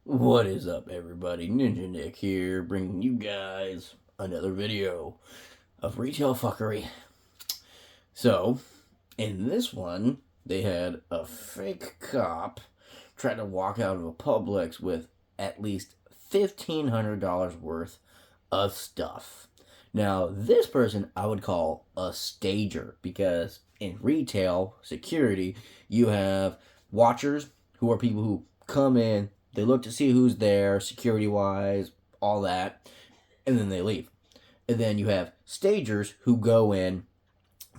What is up, everybody? Ninja Nick here, bringing you guys another video of retail fuckery. So, in this one, they had a fake cop try to walk out of a Publix with at least $1,500 worth of stuff. Now, this person I would call a stager because in retail security, you have watchers who are people who come in, they look to see who's there, security wise, all that, and then they leave. And then you have stagers who go in,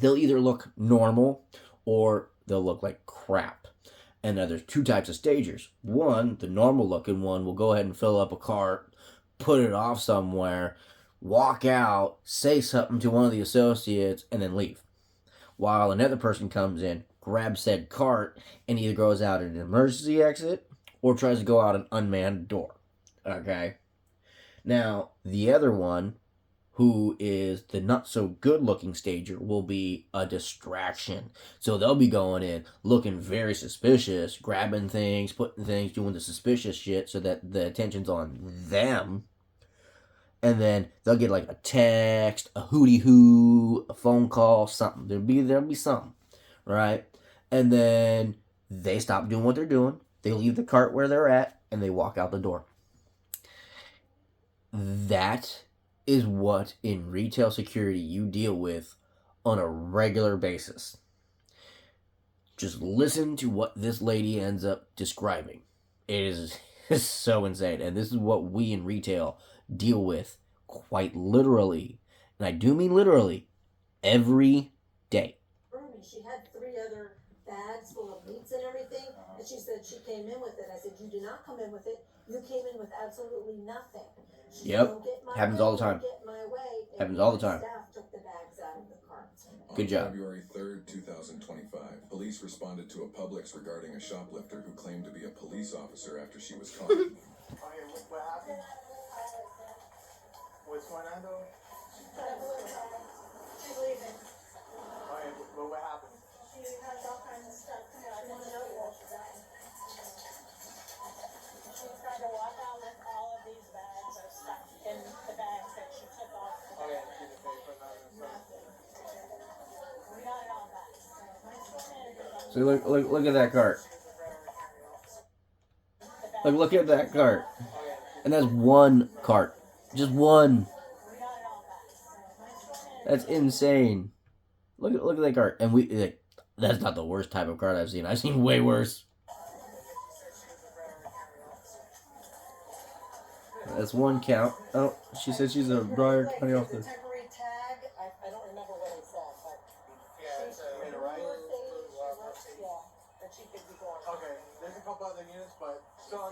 they'll either look normal or they'll look like crap. And now there's two types of stagers. One, the normal looking one, will go ahead and fill up a cart, put it off somewhere, walk out, say something to one of the associates, and then leave. While another person comes in, grabs said cart, and either goes out an emergency exit or tries to go out an unmanned door. Okay? Now, the other one, who is the not so good looking stager, will be a distraction. So they'll be going in looking very suspicious, grabbing things, putting things, doing the suspicious shit so that the attention's on them. And then they'll get like a text, a hootie hoo, a phone call, something. There'll be something, right? And then they stop doing what they're doing. They leave the cart where they're at and they walk out the door. That is what in retail security you deal with on a regular basis. Just listen to what this lady ends up describing. It is so insane. And this is what we in retail deal with quite literally. And I do mean literally every day. She had 3 other bags full of meats and everything, and she said she came in with it. I said, you did not come in with it. You came in with absolutely nothing. She Yep. Happens all the time. Happens all the time. Staff took the bags out of the cart. Good job. On February 3rd, 2025, police responded to a Publix regarding a shoplifter who claimed to be a police officer after she was caught. Okay, what happened? What's going on though? She's leaving. Okay, what happened? She has all kinds of stuff. I want to know what she's at. She's trying to walk out with all of these bags of stuff in the bags that she took off. Okay, she didn't pay for nothing. Nothing. We got it all back. So look at that cart. Look at that cart. And that's one cart. Just one. That's insane. Look at that cart. And that's not the worst type of cart I've seen. I've seen way worse. That's one count. Oh, she said she's a Broward County officer. Temporary tag. I don't remember what it said, but Yeah, it's she's right. that she could be going. Okay, there's a couple other units, but so.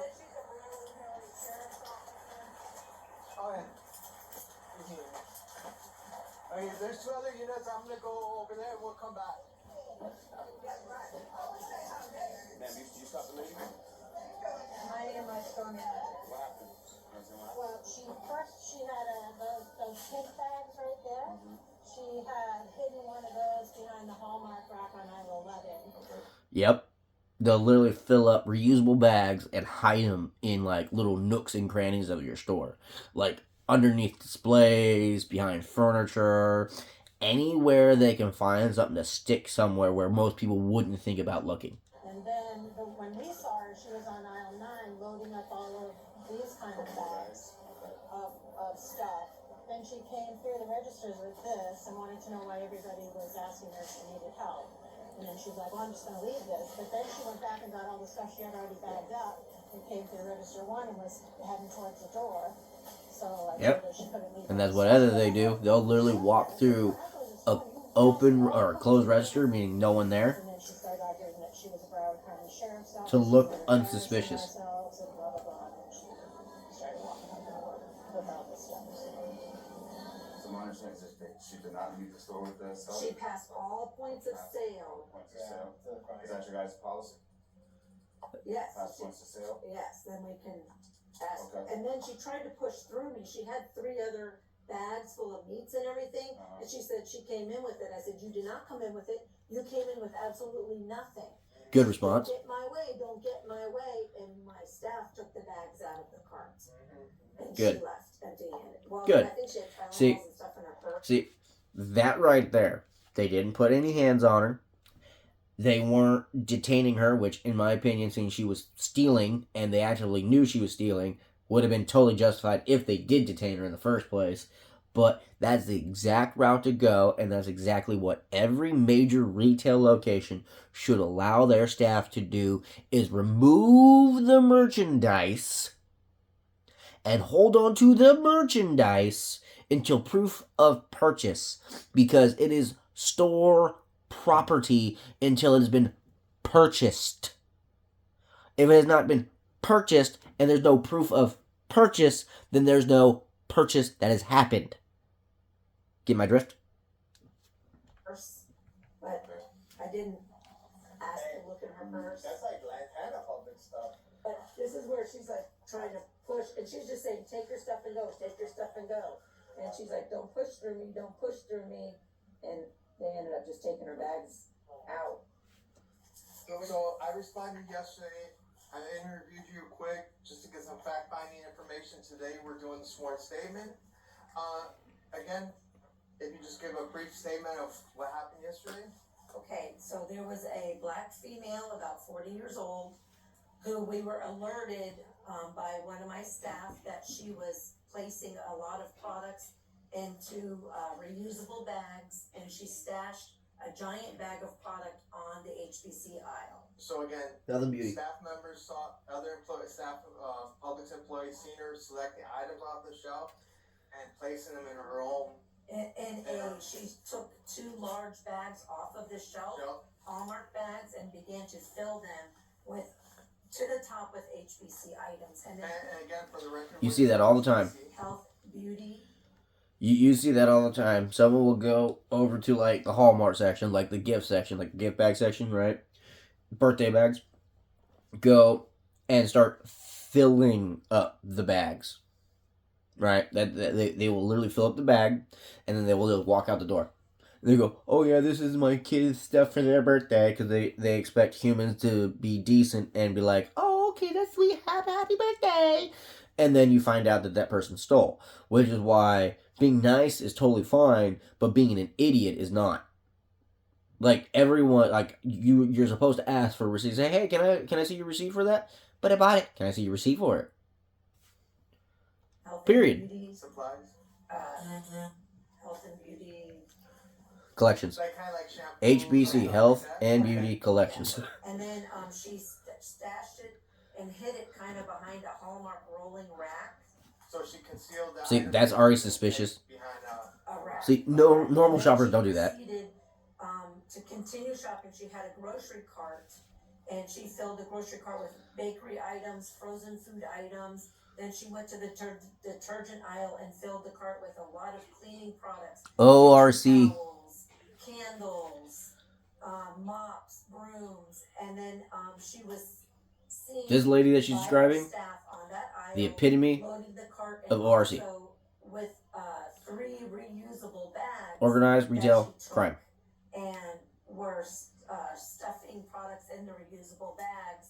Okay. Okay, there's 2 other units. I'm gonna go over there and we'll come back. Ma'am, you stop the lady? My name is Sonia. What happened? Well, she had those pink bags right there. She had hidden one of those behind the Hallmark rack on aisle 11. Yep. They'll literally fill up reusable bags and hide them in like little nooks and crannies of your store. Like underneath displays, behind furniture, anywhere they can find something to stick somewhere where most people wouldn't think about looking. And then when we saw her, she was on aisle 9 loading up all of these kind of bags of stuff. Then she came through the registers with this and wanted to know why everybody was asking her if she needed help. And then she's like, well, I'm just going to leave this. But then she went back and got all the stuff she had already bagged up and came through register 1 and was heading towards the door. So I told her she couldn't leave. And that's what other they do. They'll literally walk through a open or closed register, meaning no one there, And then she started arguing that she was a Broward County Sheriff's Office. to look unsuspicious. And blah, blah, blah. And she started walking out the door with all this stuff. So my understanding is that she did not leave the store with the seller? She passed all points of sale. Points of sale. Is that your guys' policy? Yes. Pass points of sale? Yes, then we can ask. Okay. And then she tried to push through me. She had 3 other bags full of meats and everything. And she said she came in with it. I said, you did not come in with it. You came in with absolutely nothing. Good response. Don't get my way, don't get my way. And my staff took the bags out of the cart. And Good. she left empty-handed. Well, Good. I think she had Tylenols See- and stuff in her purse. See, that right there. They didn't put any hands on her. They weren't detaining her, which, in my opinion, since she was stealing and they actually knew she was stealing, would have been totally justified if they did detain her in the first place. But that's the exact route to go, and that's exactly what every major retail location should allow their staff to do, is remove the merchandise and hold on to the merchandise until proof of purchase, because it is store property until it has been purchased. If it has not been purchased and there's no proof of purchase, then there's no purchase that has happened. Get my drift? Purse, but I didn't ask to look in her purse. That's like Lantana public stuff. But this is where she's like trying to push, and she's just saying, take your stuff and go, take your stuff and go. And she's like, don't push through me, don't push through me. And they ended up just taking her bags out. So I responded yesterday. I interviewed you quick just to get some fact-finding information. Today we're doing the sworn statement. Again, if you just give a brief statement of what happened yesterday. Okay, so there was a black female, about 40 years old, who we were alerted by one of my staff that she was placing a lot of products into reusable bags, and she stashed a giant bag of product on the HBC aisle. So again, Another beauty. staff members saw other Publix employees seen her select the items off the shelf and placing them in her own She took 2 large bags off of the shelf, shelf. Hallmark bags, and began to fill them with, to the top with HBC items. And then And again, for the record, You see that all the time. health, beauty. You see that all the time. Someone will go over to like the Hallmark section, like the gift section, like the gift bag section, right? Birthday bags. Go and start filling up the bags. Right? They will literally fill up the bag, and then they will just walk out the door. And they go, oh yeah, this is my kid's stuff for their birthday, because they expect humans to be decent and be like, oh, okay, that's sweet, happy birthday. And then you find out that that person stole, which is why being nice is totally fine, but being an idiot is not. Like everyone, like you're supposed to ask for a receipt. Say, hey, can I see your receipt for that? But I bought it. Can I see your receipt for it? Health Period. And beauty, Supplies. health and beauty. Collections. Like kind of like shampoo. HBC, Health and Beauty Collections. And then she stashed it and hid it kind of behind a Hallmark rolling rack. So she concealed that. See, that's already suspicious. Behind A rack. See, no normal And then shoppers she don't do that. proceeded, to continue shopping, she had a grocery cart, and she filled the grocery cart with bakery items, frozen food items. Then she went to the detergent aisle and filled the cart with a lot of cleaning products. ORC. Towels, candles, mops, brooms, and then she was seen This lady that she's by describing, her staff on that aisle, the epitome loading the cart of and ORC. also with 3 reusable bags. Organized that retail she took crime. And were stuffing products in the reusable bags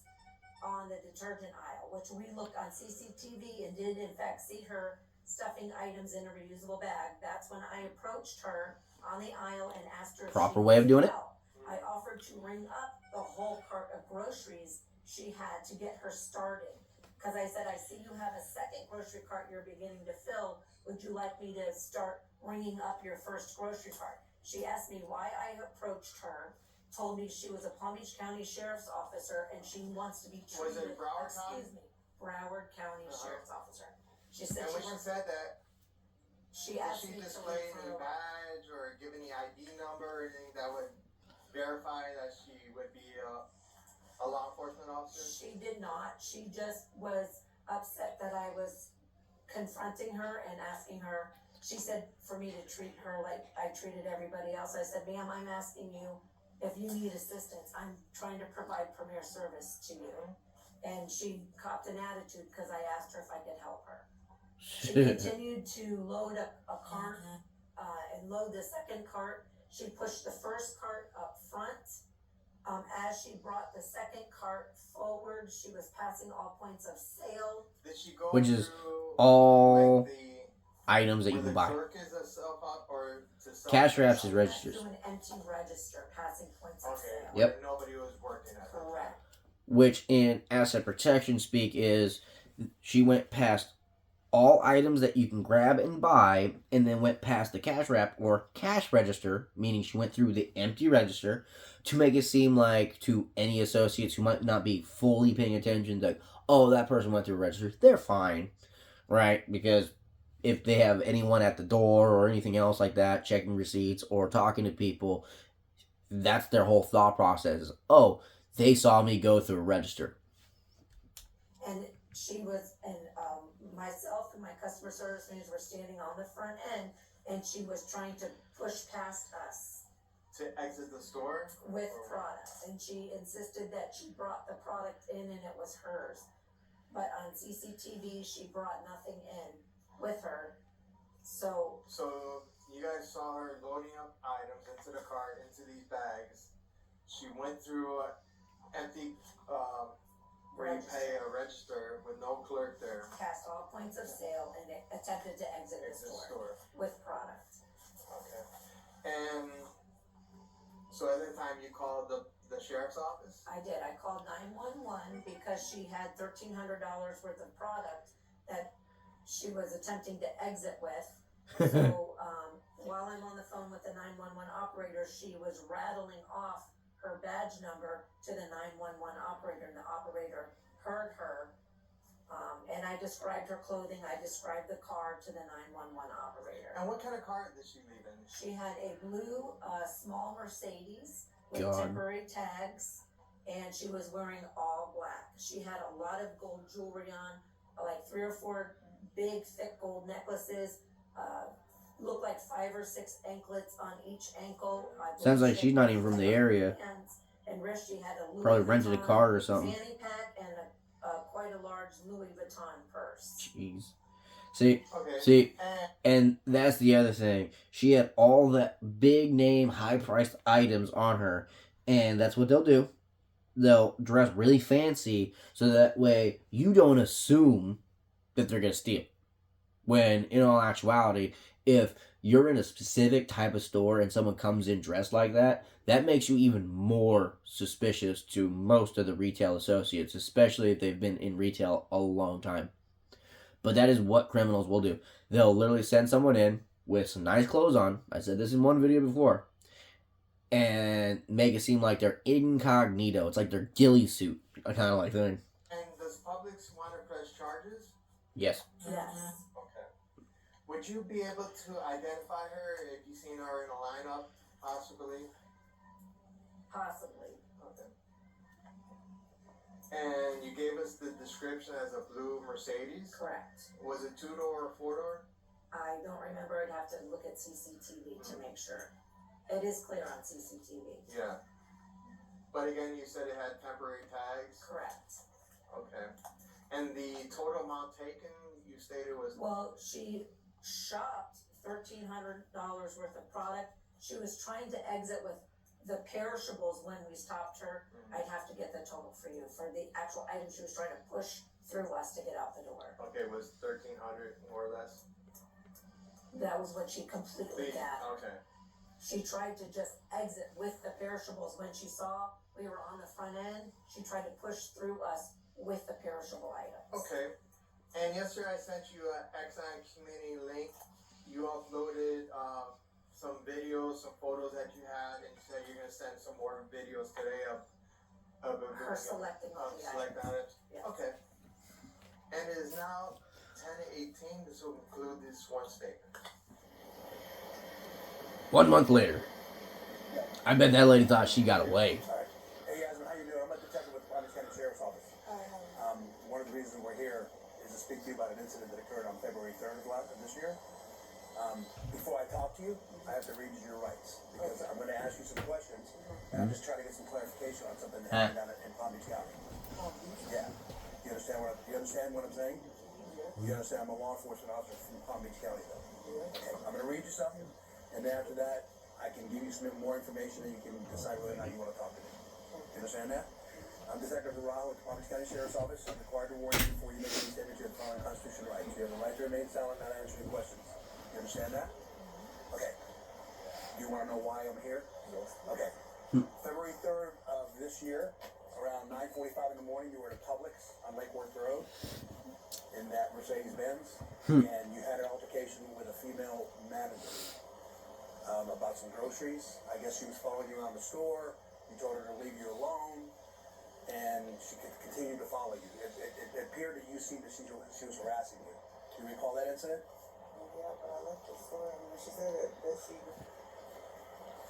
on the detergent aisle, which we looked on CCTV and did in fact see her stuffing items in a reusable bag. That's when I approached her on the aisle and asked her if Proper she way of could doing it. help. I offered to ring up the whole cart of groceries she had to get her started. Because I said, I see you have a second grocery cart you're beginning to fill. Would you like me to start ringing up your first grocery cart? She asked me why I approached her, told me she was a Palm Beach County Sheriff's Officer and she wants to be treated. Was it Broward County? Excuse me, Broward County Sheriff's Officer. She said And when she she wants. said that, She did asked she me to display any refer. badge or give any ID number or anything that would verify that she would be a law enforcement officer? She did not. She just was upset that I was confronting her and asking her. She said for me to treat her like I treated everybody else. I said, ma'am, I'm asking you if you need assistance. I'm trying to provide premier service to you. And she copped an attitude because I asked her if I could help her. She continued to load up a cart and load the second cart. She pushed the first cart up front As she brought the second cart forward, she was passing all points of sale. Did she go Which is through, all like, the items that where you the can buy. clerk is a self-op or to self? Cash wraps is She went registers. through an empty register, passing points of Okay. sale. Yep. Where nobody was working at that time. Correct. Which in asset protection speak is she went past all items that you can grab and buy, and then went past the cash wrap or cash register, meaning she went through the empty register to make it seem like to any associates who might not be fully paying attention, like, oh, that person went through a register, they're fine, right? Because if they have anyone at the door or anything else like that, checking receipts or talking to people, that's their whole thought process. Oh, they saw me go through a register. And she was, and myself and my customer service managers were standing on the front end, and she was trying to push past us To exit the store? with product, and she insisted that she brought the product in and it was hers. But on CCTV, she brought nothing in with her. So So you guys saw her loading up items into the cart, into these bags. She went through an empty, where you pay a register with no clerk there. passed all points of sale and attempted to exit the It's a store store. with product. Okay. And so at the time you called the sheriff's office? I did. I called 911 because she had $1,300 worth of product that she was attempting to exit with. So while I'm on the phone with the 911 operator, she was rattling off her badge number to the 911 operator, and the operator heard her. And I described her clothing. I described the car to the 911 operator. And what kind of car did she leave in? She had a blue small Mercedes with God. temporary tags, and she was wearing all black. She had a lot of gold jewelry on, like 3 or 4 big thick gold necklaces, looked like 5 or 6 anklets on each ankle. I believe Sounds like she she's had not even from the area. hands and wrist. She had a Louis Probably rented a Vuitton car or something. fanny pack and quite a large Louis Vuitton purse. Jeez. See, Okay. and that's the other thing. She had all that big name, high priced items on her, and that's what they'll do. They'll dress really fancy so that way you don't assume that they're gonna steal. When in all actuality, if you're in a specific type of store and someone comes in dressed like that, that makes you even more suspicious to most of the retail associates, especially if they've been in retail a long time. But that is what criminals will do. They'll literally send someone in with some nice clothes on. I said this in one video before. And make it seem like they're incognito. It's like their ghillie suit kind of like thing. And does Publix want to press charges? Yes. Yes. Okay. Would you be able to identify her if you seen her in a lineup, possibly? Possibly. Okay. And you gave us the description as a blue Mercedes. Correct. Was it 2-door or 4-door? I don't remember. I'd have to look at CCTV to make sure. It is clear on CCTV. Yeah. But again, you said it had temporary tags. Correct. Okay. And the total amount taken, you stated was. Well, she shopped $1,300 worth of product. She was trying to exit with the perishables when we stopped her. I'd have to get the total for you for the actual items she was trying to push through us to get out the door. Okay, was 1,300 more or less? That was when she completely got. Okay. She tried to just exit with the perishables. When she saw we were on the front end, she tried to push through us with the perishable items. Okay. And yesterday I sent you an Exxon community link. You uploaded some videos, some photos that you had, and you said you're gonna send some more videos today of Her selecting all the select items. items. Yes. Okay. And it is now 10:18. This will conclude this one statement. 1 month later. I bet that lady thought she got away. Alright. Hey Yasmin, how you doing? I'm a detective with the Palm Beach County Sheriff's Office. One of the reasons we're here is to speak to you about an incident that occurred on February 3rd of this year. Before I talk to you, I have to read you your rights because I'm going to ask you some questions, and I'm just trying to get some clarification on something that happened down in Palm Beach County. Yeah. You understand what I'm saying? You understand I'm a law enforcement officer from Palm Beach County, though. Okay. I'm going to read you something, and then after that, I can give you some more information, and you can decide whether or not you want to talk to me. You understand that? I'm Detective Rao with the Palm Beach County Sheriff's Office. I'm required to warn you before you make any statement you have following constitutional rights. You have the right to remain silent, not answer any questions. You understand that? Okay. Do you want to know why I'm here? Yes. Okay. February 3rd of this year, around 9:45 in the morning, you were at a Publix on Lake Worth Road in that Mercedes-Benz, and you had an altercation with a female manager about some groceries. I guess she was following you around the store. You told her to leave you alone, and she could continue to follow you. It appeared that you seen that she was harassing you. Do you recall that incident? Yeah, but I left the store and when she said that she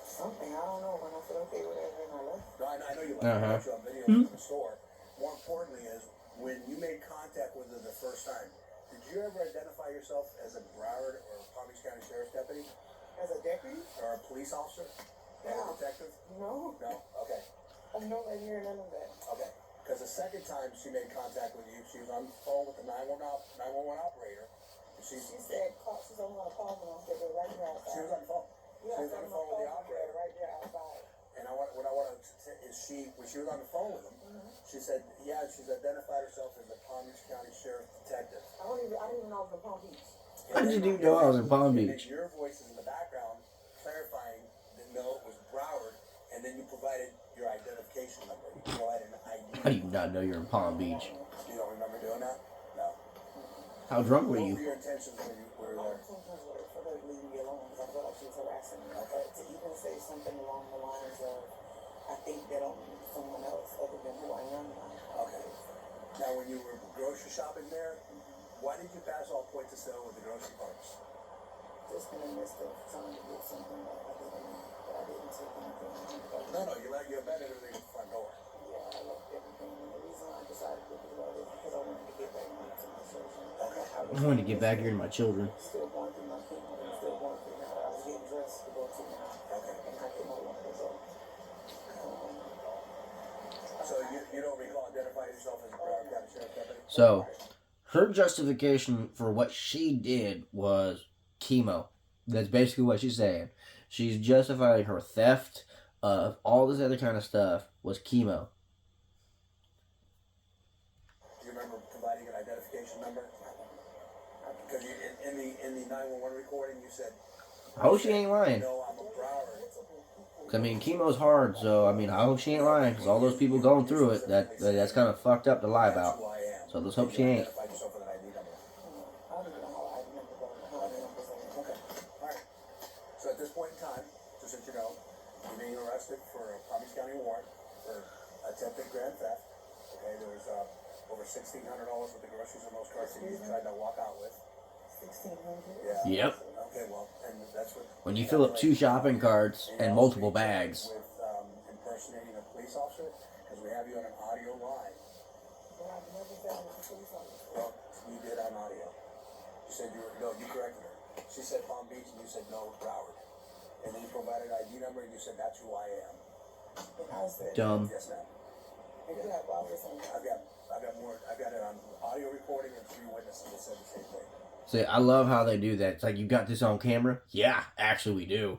something, I don't know, when I said okay, whatever, and I left. No, I know you left. You on video in the store. More importantly is, when you made contact with her the first time, did you ever identify yourself as a Broward or Palm Beach County Sheriff's deputy? As a deputy? Or a police officer? Or a detective? No. No? Okay. I'm nowhere near none of that. Okay. Because the second time she made contact with you, she was on the phone with the 911 operator. She said, she's on the phone when I said, they're right here outside. She was on the phone. Yeah, she was on the phone with the operator. Right there outside. And what I want to say is when she was on the phone with him, she said, yeah, she's identified herself as a Palm Beach County Sheriff detective. I didn't even know it was in Palm Beach. How did you know I was in Palm Beach? Your voice is in the background clarifying that no, it was Broward, and then you provided your identification number. You provided an ID. How do you not know you're in Palm Beach? You don't remember doing that? No. How drunk were What you? were your intentions when you were there? Sometimes for her to leave me alone because I felt like she was harassing me. But to even say something along the lines of, I think that I'm someone else other than who I am. Okay. Now, when you were grocery shopping there, why did you pass all point to sale with the grocery carts? Just in the midst of trying to get something that I didn't take anything. No, you abandoned everything at the front door. Yeah, I left everything. And the reason I decided to do that is because I wanted to get back to my children. Okay. I wanted to get back here to my children. Still going through my treatment and still going through now. I was getting dressed to go to now. Okay. And I can no longer go. So you don't recall identifying yourself as a Broward County Sheriff deputy? So, her justification for what she did was chemo. That's basically what she's saying. She's justifying her theft of all this other kind of stuff was chemo. Do you remember providing an identification number? Because in the 911 recording, you said, I hope she ain't lying. no, I'm a Broward. I mean, chemo's hard, so I mean, I hope she ain't lying. Because all those people going through it, that's kind of fucked up to lie about. So let's hope she ain't. Identified yourself with an ID number. I don't even know how I remember how the numbers are. Okay. All right. So at this point in time, just so you know, you're being arrested for a Palm Beach County warrant for attempted grand theft. Okay, there was over $1,600 worth of groceries in those carts that you tried to walk out with. 1,600. Yeah. Yep. Okay, well, and that's what. When you fill up 2 shopping carts and multiple bags. With impersonating a police officer, because we have you on an audio line. But I've never been a police officer. Well, you did on audio. You said you corrected her. She said Palm Beach, and you said no, Broward. And then you provided an ID number, and you said that's who I am. And I said, Dumb. Yes, ma'am. and you have hours on I've got more. I've got it on audio recording, and 3 witnesses that said the same thing. See, I love how they do that. It's like, you got this on camera? Yeah, actually we do.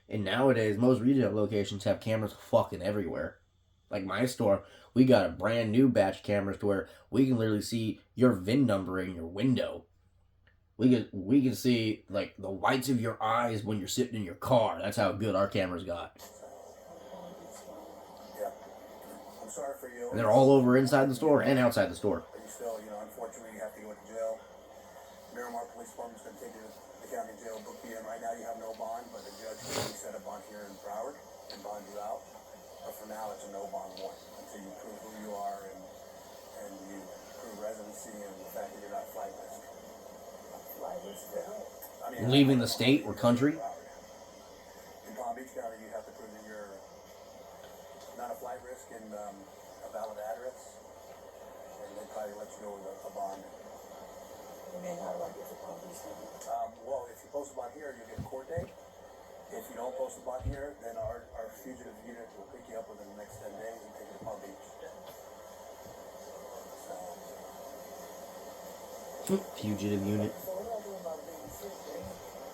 And nowadays, most retail locations have cameras fucking everywhere. Like my store, we got a brand new batch of cameras to where we can literally see your VIN number in your window. We can see, like, the whites of your eyes when you're sitting in your car. That's how good our cameras got. Yeah. I'm sorry for you. And they're all over inside the store and outside the store. But you still, unfortunately, you have to go to jail. Miramar Police Department's going to take you to the county jail, book you in. Right now, you have no bond, but the judge will set a bond here in Broward and bond you out. But for now, it's a no bond warrant until you prove who you are and you prove residency and the fact that you're not flight risk. flight risk. I mean, Leaving the state or country? In Palm Beach County, you have to prove that you're not a flight risk and a valid address, and they probably let you go with a bond. And then how do I get to Palm Beach? Well, if you post a bond here, you'll get a court date. If you don't post a bond here, then our fugitive unit will pick you up within the next 10 days and take you to Palm Beach. Fugitive unit. So what do I do about being sick?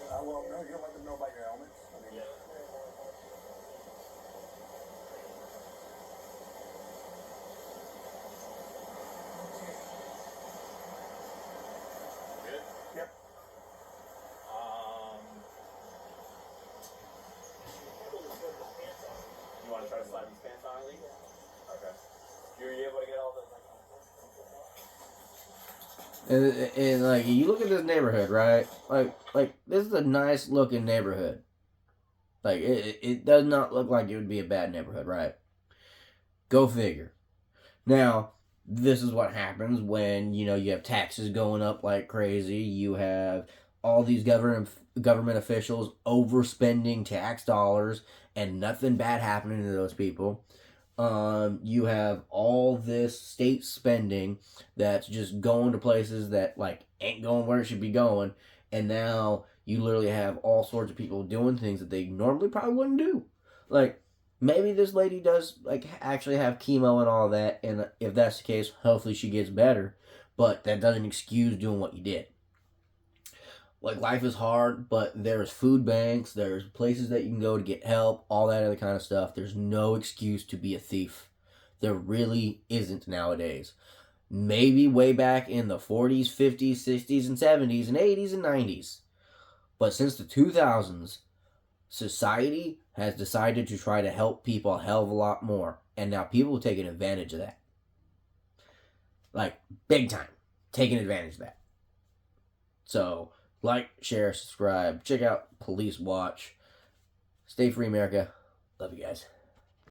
Well, no, you don't let them know about your ailments. I mean, And like, you look at this neighborhood, right? Like this is a nice looking neighborhood. Like, it does not look like it would be a bad neighborhood, right? Go figure. Now, this is what happens when, you know, you have taxes going up like crazy. You have all these government officials overspending tax dollars and nothing bad happening to those people. You have all this state spending that's just going to places that, like, ain't going where it should be going. And now you literally have all sorts of people doing things that they normally probably wouldn't do. Like, maybe this lady does, like, actually have chemo and all that, and if that's the case, hopefully she gets better. But that doesn't excuse doing what you did. Like, life is hard, but there's food banks, there's places that you can go to get help, all that other kind of stuff. There's no excuse to be a thief. There really isn't nowadays. Maybe way back in the 40s, 50s, 60s, and 70s, and 80s, and 90s. But since the 2000s, society has decided to try to help people a hell of a lot more. And now people are taking advantage of that. Like, big time. Taking advantage of that. So, like, share, subscribe. Check out Police Watch. Stay free, America. Love you guys.